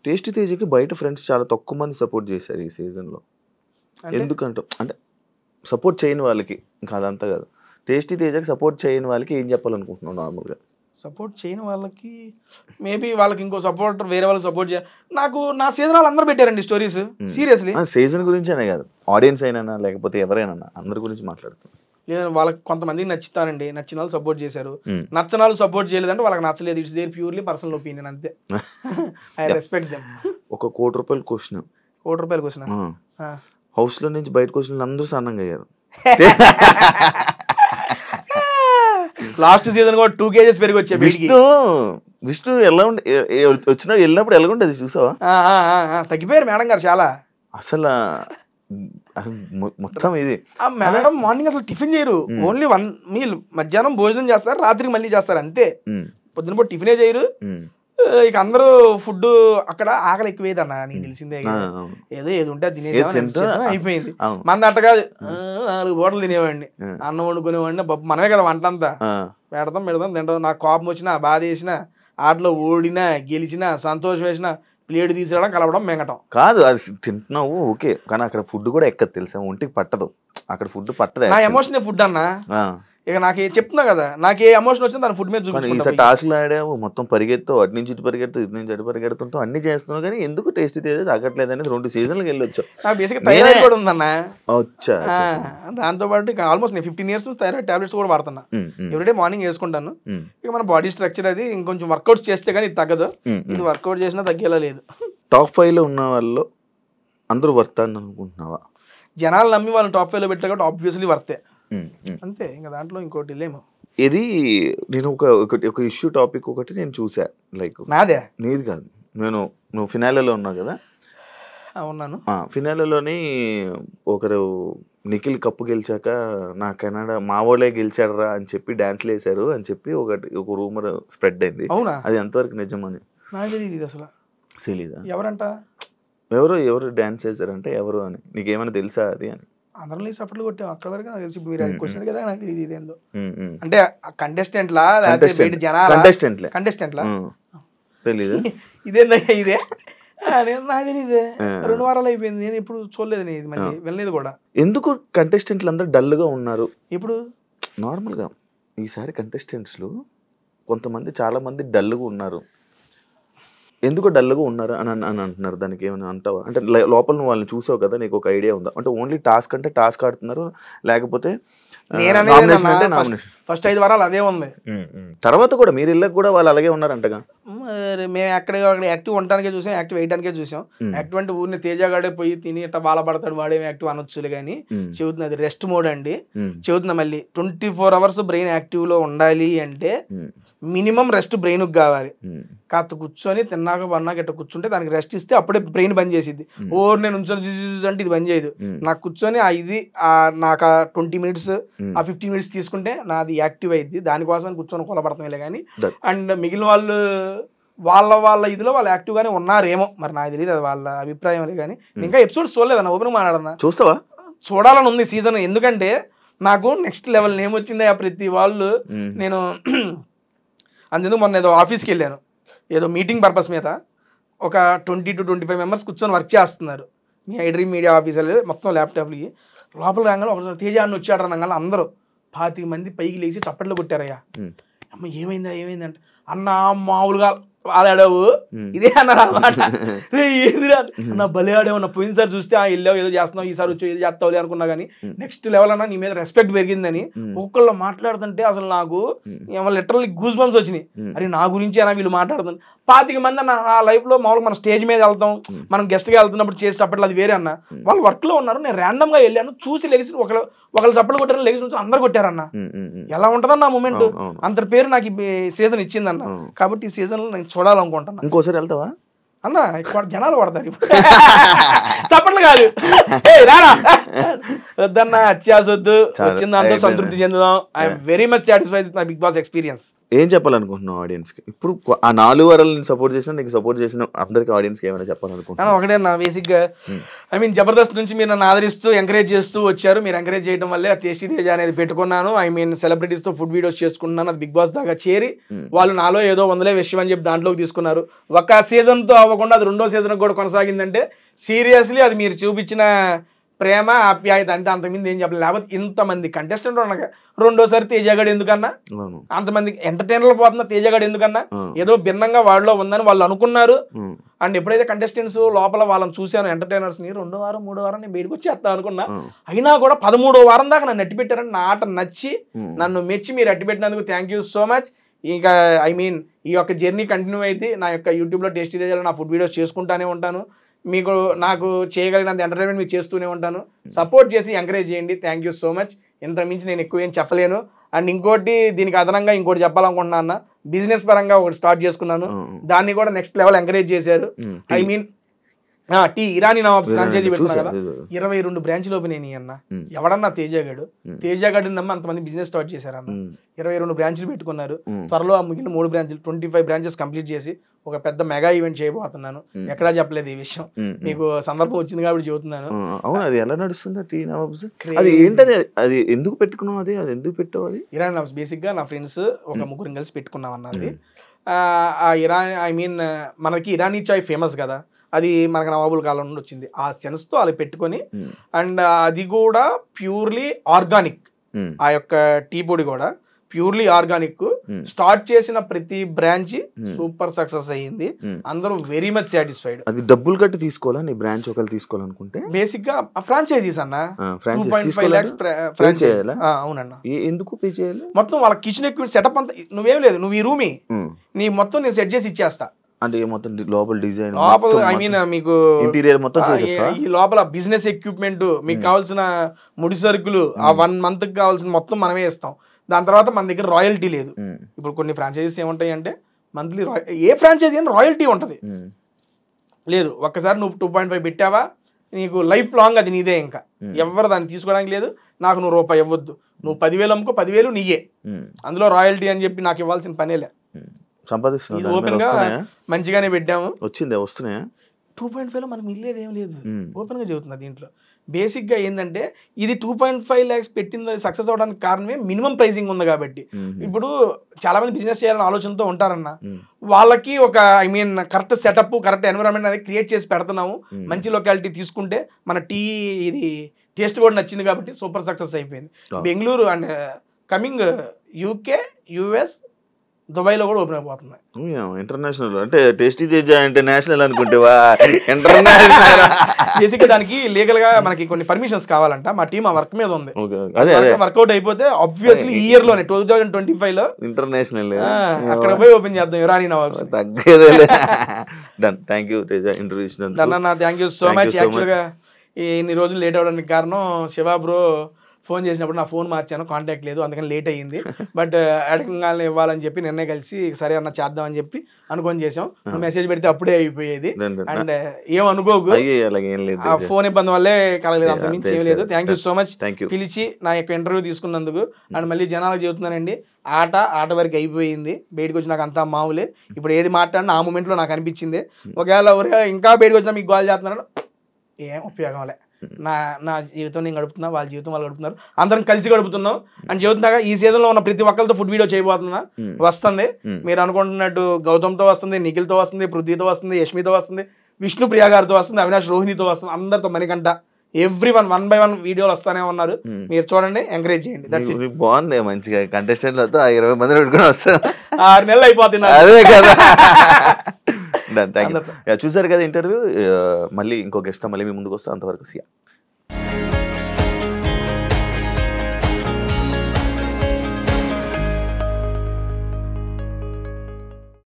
Tasty తేజకి బయట friends చాలా తక్కువ మంది సపోర్ట్ చేశారు ఈ సీజన్లో. ఎందుకంటే అంటే సపోర్ట్ చేయని వాళ్ళకి, ఇంకా అదంతా కాదు, టేస్టీ తేజకి సపోర్ట్ చేయని వాళ్ళకి ఏం చెప్పాలనుకుంటున్నావు నార్మల్గా? సపోర్ట్ చేయని వాళ్ళకి మేబీ వాళ్ళకి ఇంకో సపోర్ట్ వేరే వాళ్ళకి సపోర్ట్ చేయాలి. నాకు నా సీజన్ వాళ్ళు అందరూ పెట్టారండి స్టోరీస్. సీరియస్లీ సీజన్ గురించి అనే కాదు, ఆడియన్స్ అయినా లేకపోతే ఎవరైనా అందరి గురించి మాట్లాడుతున్నారు. లేదు వాళ్ళకి కొంతమందికి నచ్చుతారండి, నచ్చిన వాళ్ళు సపోర్ట్ చేశారు, నచ్చని వాళ్ళు సపోర్ట్ చేయలేదంటే వాళ్ళకి నచ్చలేదు. It's their purely personal opinion, అంతే. I respect them. ఒక ₹1,00,00,000 క్వశ్చన్, ₹1,00,00,000 క్వశ్చన్. హౌస్ లో నుంచి బయటకు వచ్చిన అందరూ సన్నంగా అయ్యారు. లాస్ట్ సీజన్ కూడా 2 kgs పెరిగి వచ్చాయి. విష్ణు ఎలా ఉండే వచ్చినా వెళ్ళినప్పుడు ఎలా ఉండేది చూసావా? తగ్గిపోయారు మేడం గారు చాలా. అసలు మొత్తం ఇది మేడం మార్నింగ్ అసలు టిఫిన్ చేయరు, ఓన్లీ 1 మీల్. మధ్యాహ్నం భోజనం చేస్తారు, రాత్రికి మళ్ళీ చేస్తారు, అంతే. పొద్దున పూట టిఫినే చేయరు. ఇక అందరూ ఫుడ్ అక్కడ ఆకలి ఎక్కువేదన్న, నీకు తెలిసిందే. ఏదో ఉంటే తినేసాం అయిపోయింది. మంది అట్ట కాదు, 4 పూటలు తినేవాడిని, అన్నం వండుకునేవాడిని. మనమే కదా వంట అంతా, పెడతాం తింటాం. నాకు కోపం వచ్చినా, బాధ వేసినా, ఆటలో ఓడినా గెలిచినా, సంతోషం వేసినా ప్లేట్ తీసేయడం, కలవడం, మెంగటం కాదు. అది తింటున్నావు ఓకే, కానీ అక్కడ ఫుడ్ కూడా ఎక్కదు తెలుసా, ఒంటికి పట్టదు. అక్కడ ఫుడ్ పట్టదు. నా ఎమోషన్ ఫుడ్ అన్నా. ఇక నాకు చెప్తున్నా కదా, నాకు ఏ ఎమోషన్ వచ్చింది దాని ఫుడ్ మీద చూపించుకుంటా. టాస్క్లు ఆడావు, మొత్తం పరిగెత్తావు, అటు నుంచి ఇటు పరిగెడుతావు, ఇటు నుంచి అటు పరిగెడుతుంటావు, అన్ని చేస్తున్నావు, కానీ ఎందుకు టేస్టీ తేజ తగ్గట్లేదు అనేది 2 సీజన్లకు వెళ్ళొచ్చు. నాకు బేసిక్ థైరాయిడ్ కూడా ఉందన్న. వచ్చా దాంతో పాటు ఇక ఆల్మోస్ట్ నేను 15 years థైరాయిడ్ టాబ్లెట్స్ కూడా వాడుతున్నా. ఎవ్రీడే మార్నింగ్ వేసుకుంటాను. ఇక మన బాడీ స్ట్రక్చర్ అది ఇంకొంచెం వర్కౌట్స్ చేస్తే కానీ ఇది తగ్గదు. ఇది వర్కౌట్ చేసినా తగ్గేలా లేదు. టాప్ 5 లో ఉన్న వాళ్ళు అందరూ వర్త్ అని అనుకుంటున్నావా? జనాలు నమ్మి వాళ్ళు టాప్ 5 లో పెట్టారు కాబట్టి ఆబ్వియస్లీ వర్తే, అంతే. ఇంకా దాంట్లో ఇంకోటి లేము. ఇది నేను ఒక ఇష్యూ టాపిక్ ఒకటి నేను చూసా, లైక్ నాదే నీది కాదు, నువ్వు ఫినాలేలో ఉన్నావు కదా. ఉన్నాను. ఫినాలేలోని ఒకరు నిఖిల్ కప్పు గెలిచాక నా కెనడా మా వాళ్ళే గెలిచాడరా అని చెప్పి డాన్స్లు వేశారు అని చెప్పి ఒక రూమర్ స్ప్రెడ్ అయింది. అవునా? అది ఎంతవరకు నిజమని నాకు తెలియదు అసలు. తెలీదా? ఎవరంట? ఎవరు డాన్స్ చేశారంటే ఎవరు అని నీకేమైనా తెలుసా అది అని? అందరినీ సపోర్ట్లు కొట్టాం అక్కడ వరకు నాకు తెలిసి. మీరు క్వశ్చన్ కదా, నాకు తెలియదు ఇదేందో. అంటే కంటెస్టెంట్లా లేకపోతే బయట జనాలా? కంటెస్టెంట్లా తెలీదు. ఇదేందయ్యా ఇదే? నాకు తెలియదే. 2 వారాలు అయిపోయింది, నేను ఇప్పుడు చూడలేదు, ఇది మళ్ళీ వెళ్ళలేదు కూడా. ఎందుకు కంటెస్టెంట్లు అందరూ డల్ గా ఉన్నారు ఇప్పుడు? నార్మల్ గా ఈసారి కంటెస్టెంట్స్ కొంతమంది చాలా మంది డల్గా ఉన్నారు. ఎందుకు డల్గా ఉన్నారు అని అంటున్నారు. దానికి ఏమైనా అంటావా? అంటే లోపల నువ్వు వాళ్ళని చూసావు కదా, నీకు ఒక ఐడియా ఉందా? అంటే ఓన్లీ టాస్క్ అంటే టాస్క్ ఆడుతున్నారు, లేకపోతే ఫస్ట్ 5 వారాలు అదే ఉంది. తర్వాత కూడా మీరు ఇళ్ళకి కూడా వాళ్ళు అలాగే ఉన్నారంటగా. మేము అక్కడ యాక్టివ్ ఉండటానికే చూసాం, యాక్టివ్ వేయడానికే చూసాం. యాక్టివ్ అంటే ఊరిని తేజగాడే పోయి తిని ఇట్లా బాలపడతాడు వాడేమి యాక్టివ్ అనొచ్చులే కానీ చెబుతుంది అది రెస్ట్ మోడ్ అండి. చెబుతున్నా మళ్ళీ 24 hours బ్రెయిన్ యాక్టివ్ లో ఉండాలి అంటే మినిమం రెస్ట్ బ్రెయిన్ కావాలి. కాస్త కూర్చొని తిన్నాక పన్నాక ఇట్లా కూర్చుంటే దానికి రెస్ట్ ఇస్తే అప్పుడే బ్రెయిన్ బంద్ చేసిద్ది. నేను ఉంచొని అంటే ఇది బంద్ చేయదు. నాకు కూర్చొని నాకు 20 minutes 15 minutes తీసుకుంటే నాది యాక్టివ్ అయ్యింది. దానికోసం కూర్చొని కొలబడతాం కానీ. అండ్ మిగిలిన వాళ్ళు వాళ్ళ ఇదిలో వాళ్ళు యాక్టివ్ గానే ఉన్నారేమో, మరి నాకు తెలియదు, అది వాళ్ళ అభిప్రాయం కానీ. ఇంకా ఎపిసోడ్స్ చూడలేదన్న, ఓపెన్ మాట్లాడన్నా. చూస్తావా? చూడాలని ఉంది సీజన్. ఎందుకంటే నాకు నెక్స్ట్ లెవెల్ నేమ్ వచ్చింది ప్రతి వాళ్ళు. నేను అందుకు మొన్న ఏదో ఆఫీస్కి వెళ్ళాను, ఏదో మీటింగ్ పర్పస్ మీద. ఒక 20 to 25 members కూర్చొని వర్క్ చేస్తున్నారు. మీ ఐడ్రీమ్ మీడియా ఆఫీసర్లు మొత్తం ల్యాప్టాప్లకి. లోపల రాగానే ఒక తేజ అన్న వచ్చాడు అనగానే అందరూ 25 మంది పైకి లేచి చప్పట్లు కొట్టారయ్యా. అమ్మ ఏమైందంటే అన్న మామూలుగా ఆడావు ఇదే అన్నారు అన్నమాట. ఏదిరా నా భలే ఆడావు, నా పోయినసారి చూస్తే వెళ్ళావు ఏదో చేస్తున్నావు, ఈసారి వచ్చి ఏదో చేస్తావులే అనుకున్నా కానీ నెక్స్ట్ లెవెల్ అన్నా నీ మీద రెస్పెక్ట్ పెరిగిందని ఒక్కళ్ళు మాట్లాడుతుంటే అసలు నాకు లిటరల్లీ గూస్ బంప్స్ వచ్చినాయి. అరే నా గురించి అన్నా వీళ్ళు మాట్లాడుతుంది. 25 మంది అన్న నా లైఫ్ లో మామూలుగా మన స్టేజ్ మీద వెళ్తాం, మనం గెస్ట్ గా వెళ్తున్నప్పుడు చేసి చప్పట్లు అది వేరే అన్న. వాళ్ళు వర్క్ లో ఉన్నారు, నేను ర్యాండమ్ గా వెళ్ళాను, చూసి లెగిసి ఒకళ్ళు చప్పట్లు కొట్టారు, లెగిసి నుంచి అందరు కొట్టారన్న. ఎలా ఉంటదన్న ఆ మూమెంట్? అంత పేరు నాకు ఈ సీజన్ ఇచ్చిందన్న. కాబట్టి ఈ సీజన్ లో నేను చూడాలనుకుంటున్నా. ఇంకోసారి వెళ్తావా అన్న? జనాలు పడతారు చప్పట్లు కాదు, రారా వద్దన్న, అత్యాసొద్దు, వచ్చిన దాంతో సంతృప్తి చెందుదాం. I'm very much satisfied with my Bigg Boss experience. ఏం చెప్పాలనుకుంటున్నావు ఆడియన్స్కి ఇప్పుడు ఆ 4 వారాలు నేను సపోర్ట్ చేసిన నీకు సపోర్ట్ చేసిన అందరికి ఆడియన్స్కి ఏమైనా చెప్పాలనుకుంటున్నాను ఒకటే నా బేసిక్గా ఐ మీన్ జబర్దస్త్ నుంచి మీరు నన్ను ఆదరిస్తూ ఎంకరేజ్ చేస్తూ వచ్చారు. మీరు ఎంకరేజ్ చేయడం వల్లే టేస్టీ తేజ అనేది పెట్టుకున్నాను. ఐ మీన్ సెలబ్రిటీస్తో ఫుడ్ వీడియోస్ చేసుకుంటున్నాను. అది బిగ్ బాస్ దాకా చేరి వాళ్ళు నాలో ఏదో వందలే విషయం అని చెప్పి దాంట్లోకి తీసుకున్నారు. ఒక సీజన్తో అవ్వకుండా అది 2వ సీజన్ కూడా కొనసాగిందంటే సీరియస్లీ అది మీరు చూపించిన ప్రేమ ఆప్యాయత అంటే అంతమంది ఏం చెప్పలేదు. లేకపోతే ఇంతమంది కంటెస్టెంట్ ఉండగా 2వసారి తేజగాడు ఎందుకన్నా, అంతమంది ఎంటర్టైనర్లు పోతున్నా తేజగాడు ఎందుకన్నా, ఏదో భిన్నంగా వాళ్ళలో ఉందని వాళ్ళు అనుకున్నారు. అండ్ ఎప్పుడైతే కంటెస్టెంట్స్ లోపల వాళ్ళని చూశాను ఎంటర్టైనర్స్ని 2వ వారం 3వ వారం నేను బయటకు వచ్చేస్తా అనుకున్నా. అయినా కూడా 13వ వారం దాకా నన్ను అట్టిపెట్టారని నా ఆట నచ్చి నన్ను మెచ్చి మీరు అట్టిపెట్టినందుకు థ్యాంక్ యూ సో మచ్. ఇంకా ఐ మీన్ ఈ యొక్క జర్నీ కంటిన్యూ అయితే నా యొక్క యూట్యూబ్లో టేస్టీ తేజలో నా ఫుడ్ వీడియోస్ చేసుకుంటానే ఉంటాను. మీకు నాకు చేయగలిగినంత ఎంటర్టైన్మెంట్ మీకు చేస్తూనే ఉంటాను. సపోర్ట్ చేసి ఎంకరేజ్ చేయండి. Thank you so much. ఇంత మించి నేను ఎక్కువ ఏం చెప్పలేను. అండ్ ఇంకోటి దీనికి అదనంగా ఇంకోటి చెప్పాలనుకుంటున్నా అన్న, బిజినెస్ పరంగా ఒకటి స్టార్ట్ చేసుకున్నాను. దాన్ని కూడా నెక్స్ట్ లెవెల్ ఎంకరేజ్ చేశారు. I mean tea Irani Nawabs franchise పెట్టుకున్నా కదా, 22 బ్రాంచ్లు ఓపెన్ అయినాయి అన్న. ఎవడన్నా తేజగాడు నమ్మ అంతమంది బిజినెస్ స్టార్ట్ చేశారన్న. 22 బ్రాంచ్లు పెట్టుకున్నారు. త్వరలో ఆ మిగిలిన 3 బ్రాంచ్లు 25 బ్రాంచెస్ కంప్లీట్ చేసి ఒక పెద్ద మెగా ఈవెంట్ చేయబోతున్నాను. ఎక్కడా చెప్పలేదు ఈ విషయం, మీకు సందర్భం వచ్చింది కాబట్టి చెబుతున్నాను. అవును, అది ఎలా నడుస్తుంది టీ నవాబ్స్? అది ఏంటది? అది ఎందుకు పెట్టుకున్నావు? అది ఎందుకు పెట్టావు? అది ఇరానీ నవాబ్స్ బేసిక్ గా నా ఫ్రెండ్స్ ఒక 3 కలిసి పెట్టుకున్నాం అన్నది. ఆ ఇరాన్ ఐ మీన్ మనకి ఇరానీ చాయ్ ఫేమస్ కదా, అది మనకు నవాబుల కాలం నుండి వచ్చింది. ఆ సెన్స్తో అది పెట్టుకొని అండ్ అది కూడా ప్యూర్లీ ఆర్గానిక్. ఆ యొక్క టీ పొడి కూడా ప్యూర్లీ ఆర్గానిక్. స్టార్ట్ చేసిన ప్రతి బ్రాంచ్ సూపర్ సక్సెస్ అయ్యింది. అందరూ వెరీ మచ్ సాటిస్ఫైడ్. అది డబ్బులు కట్టి తీసుకోవాలా? నీ బ్రాంచ్ ఒకరు తీసుకోవాలనుకుంటే బేసిక్ గా ఫ్రాంచైజీస్ అన్న 2.5 lakhs ఫ్రాంచైజీ. అవునన్న. ఎందుకు పే చేయాలి? మొత్తం వాళ్ళ కిచెన్ ఎక్విప్మెంట్ సెటప్ అంతా నువ్వేం లేదు, నువ్వు ఈ రూమి నీ మొత్తం నేను సెట్ చేసి ఇచ్చేస్తా. అంటే మొత్తం లోపల డిజైన్ ఐ మీన్ మీకు ఇంటీరియర్ మొత్తం ఈ లోపల బిజినెస్ ఎక్విప్మెంట్, మీకు కావాల్సిన ముడి సరుకులు, ఆ 1 month కి కావాల్సిన మొత్తం మనమే ఇస్తాం. దాని తర్వాత మన దగ్గర రాయల్టీ లేదు. ఇప్పుడు కొన్ని ఫ్రాంచైజీస్ ఏముంటాయి అంటే మంత్లీ ఏ ఫ్రాంచైజీ అని రాయల్టీ ఉంటుంది లేదు. ఒక్కసారి నువ్వు 2.5 పెట్టావా నీకు లైఫ్ లాంగ్ అది నీదే. ఇంకా ఎవరు దాన్ని తీసుకోవడానికి లేదు. నాకు నువ్వు రూపాయి ఇవ్వద్దు. నువ్వు 10,000 అమ్ముకో, 10,000 నీయే. అందులో రాయల్టీ అని చెప్పి నాకు ఇవ్వాల్సిన పనేలే. సంపాదిస్తున్నావు. ఓపెన్ గా మంచిగానే పెట్టాము. వస్తున్నాయా? 2.5లో మనకు మిగిలేదు ఏం లేదు. ఓపెన్ గా చెబుతున్నా. దీంట్లో బేసిక్ గా ఏంటంటే ఇది 2.5 lakhs పెట్టింది సక్సెస్ అవడానికి కారణమే మినిమం ప్రైసింగ్ ఉంది కాబట్టి. ఇప్పుడు చాలా మంది బిజినెస్ చేయాలని ఆలోచనతో ఉంటారన్న, వాళ్ళకి ఒక I mean correct setup, correct environment అనేది క్రియేట్ చేసి పెడుతున్నాము. మంచి లొకాలిటీ తీసుకుంటే మన టీ ఇది టేస్ట్ కూడా నచ్చింది కాబట్టి సూపర్ సక్సెస్ అయిపోయింది. Bengaluru and coming UK, US, దుబాయ్లో కూడా ఓపెన్ అయిపోతున్నాయి. ఇంటర్నేషనల్ అంటే టేస్టీ తేజ అంటే నేషనల్ అనుకుంటేవా? ఇంటర్నేషనల్ బేసిక్గా దానికి లీగల్ గా మనకి కొన్ని పర్మిషన్స్ కావాలంట. మా టీం ఆ వర్క్ మీద ఉంది. వర్కౌట్ అయిపోతే ఆబ్వియస్లీ ఈ ఇయర్ లోనే 2025లో ఇంటర్నేషనల్ అక్కడ పోయి ఓపెన్ చేద్దాం Irani nawabs. Done. Thank you Teja interview ఇచ్చినందుకు. అన్న థ్యాంక్ యూ సో మచ్. యాక్చువల్గా ఇన్ని రోజులు లేట్ అవడానికి కారణం శివ బ్రో ఫోన్ చేసినప్పుడు నా ఫోన్ మార్చాను, కాంటాక్ట్ లేదు, అందుకని లేట్ అయ్యింది. బట్ అడగంగానే ఇవ్వాలని చెప్పి నిన్నే కలిసి సరే అన్న చేద్దామని చెప్పి అనుకొని చేసాం. మెసేజ్ పెడితే అప్పుడే అయిపోయేది. అండ్ ఏమనుకోకు, ఆ ఫోన్ ఇబ్బంది వల్లే కలగలేదు, అంత మించి ఏం లేదు. థ్యాంక్ యూ సో మచ్ పిలిచి నా యొక్క ఇంటర్వ్యూ తీసుకున్నందుకు. అండ్ మళ్ళీ జనాలకు చెబుతున్నానండి, ఆట వరకు అయిపోయింది. బయటకు వచ్చి నాకు అంతా మామూలే. ఇప్పుడు ఏది మాట్లాడినా ఆ మూమెంట్లో నాకు అనిపించింది. ఒకవేళ ఇంకా బయటకు వచ్చినా మీకు కాల్ చేస్తున్నాను, ఏం ఉపయోగంలే. నా జీవితం నేను గడుపుతున్నా, వాళ్ళ జీవితం వాళ్ళు గడుపుతున్నారు, అందరం కలిసి గడుపుతున్నాం అని చెబుతున్నాగా. ఈ సీజన్లో ఉన్న ప్రతి ఒక్కరితో ఫుడ్ వీడియో చేయబోతున్నా. వస్తుంది, మీరు అనుకుంటున్నట్టు గౌతమ్తో వస్తుంది, నిఖిల్తో వస్తుంది, పృథ్వీతో వస్తుంది, యష్మితో వస్తుంది, విష్ణుప్రియ గారితో వస్తుంది, అవినాష్ రోహిణితో వస్తుంది, అందరితో మణికంఠ, ఎవ్రీ 1 by 1 వీడియోలు వస్తానే ఉన్నారు. మీరు చూడండి, ఎంకరేజ్ చేయండి. That's it. బాగుంది, మంచిగా కంటెస్టెంట్లతో 20 మంది పెట్టుకుని వస్తారు. 6 నెలలు అయిపోతుంది. అదే కదా. చూసారు కదా ఇంటర్వ్యూ. మళ్ళీ ఇంకో గెస్ట్ మళ్ళీ మీ ముందుకు వస్తా. అంతవరకు సియా.